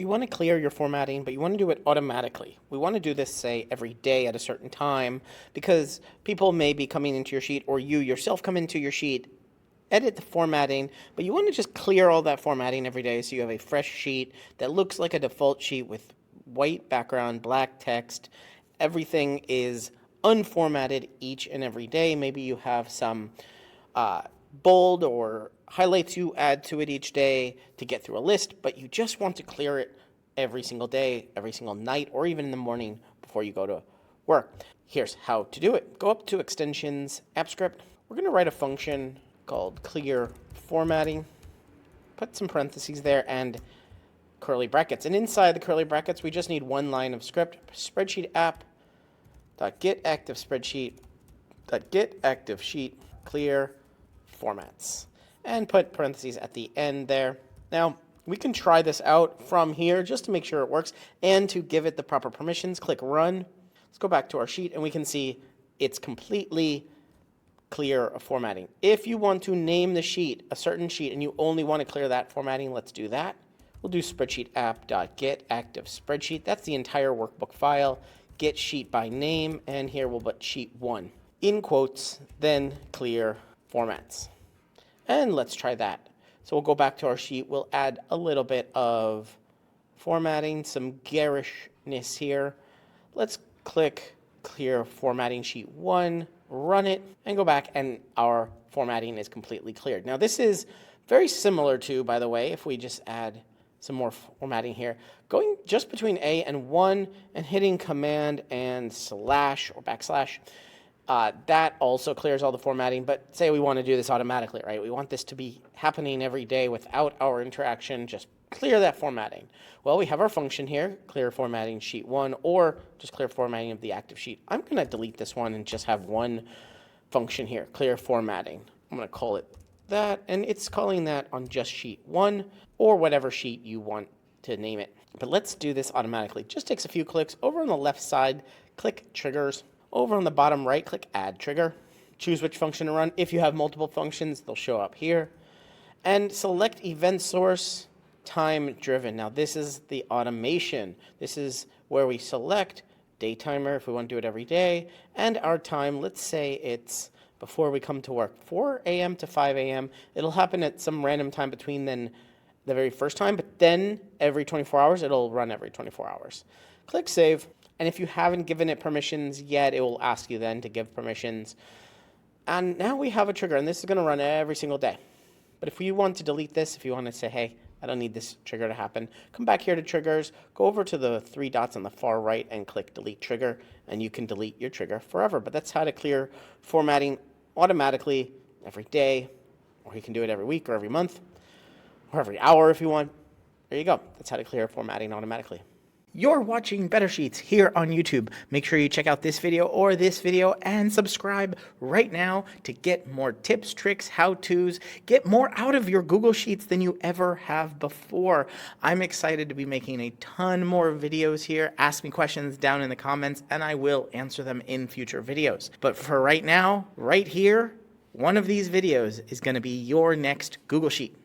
You want to clear your formatting, but you want to do it automatically. We want to do this, say, every day at a certain time, because people may be coming into your sheet, or you yourself come into your sheet, edit the formatting, but you want to just clear all that formatting every day so you have a fresh sheet that looks like a default sheet with white background, black text. Everything is unformatted each and every day. Maybe you have some bold or highlights you add to it each day to get through a list, but you just want to clear it every single day, every single night, or even in the morning before you go to work. Here's how to do it. Go up to Extensions, AppScript. We're going to write a function called clear formatting. Put some parentheses there and curly brackets. And inside the curly brackets, we just need one line of script. Spreadsheet app .get active spreadsheet .get active sheet clear formats, and put parentheses at the end there. Now, we can try this out from here just to make sure it works, and to give it the proper permissions, click Run. Let's go back to our sheet, and we can see it's completely clear of formatting. If you want to name the sheet a certain sheet and you only want to clear that formatting, let's do that. We'll do spreadsheet app.get active spreadsheet. That's the entire workbook file. Get sheet by name, and here we'll put sheet 1 in quotes, then clear formats. And let's try that. So we'll go back to our sheet. We'll add a little bit of formatting, some garishness here. Let's click clear formatting sheet 1, run it, and go back, and our formatting is completely cleared. Now this is very similar to, by the way, if we just add some more formatting here, going just between A and 1 and hitting Command and slash or backslash. That also clears all the formatting, but say we want to do this automatically, right? We want this to be happening every day without our interaction, just clear that formatting. Well, we have our function here, clear formatting sheet 1, or just clear formatting of the active sheet. I'm going to delete this one and just have one function here, clear formatting. I'm going to call it that, and it's calling that on just sheet 1, or whatever sheet you want to name it. But let's do this automatically. Just takes a few clicks. Over on the left side, click Triggers. Over on the bottom right, click Add Trigger. Choose which function to run. If you have multiple functions, they'll show up here. And select Event Source Time Driven. Now this is the automation. This is where we select day timer if we want to do it every day, and our time, let's say it's before we come to work, 4 a.m. to 5 a.m. It'll happen at some random time between then the very first time, but then every 24 hours, it'll run every 24 hours. Click Save. And if you haven't given it permissions yet, it will ask you then to give permissions. And now we have a trigger, and this is going to run every single day. But if you want to delete this, if you want to say, hey, I don't need this trigger to happen, come back here to Triggers, go over to the 3 dots on the far right and click Delete Trigger, and you can delete your trigger forever. But that's how to clear formatting automatically every day, or you can do it every week or every month, or every hour if you want. There you go. That's how to clear formatting automatically. You're watching Better Sheets here on YouTube. Make sure you check out this video or this video and subscribe right now to get more tips, tricks, how-tos, get more out of your Google Sheets than you ever have before. I'm excited to be making a ton more videos here. Ask me questions down in the comments and I will answer them in future videos. But for right now, right here, one of these videos is going to be your next Google Sheet.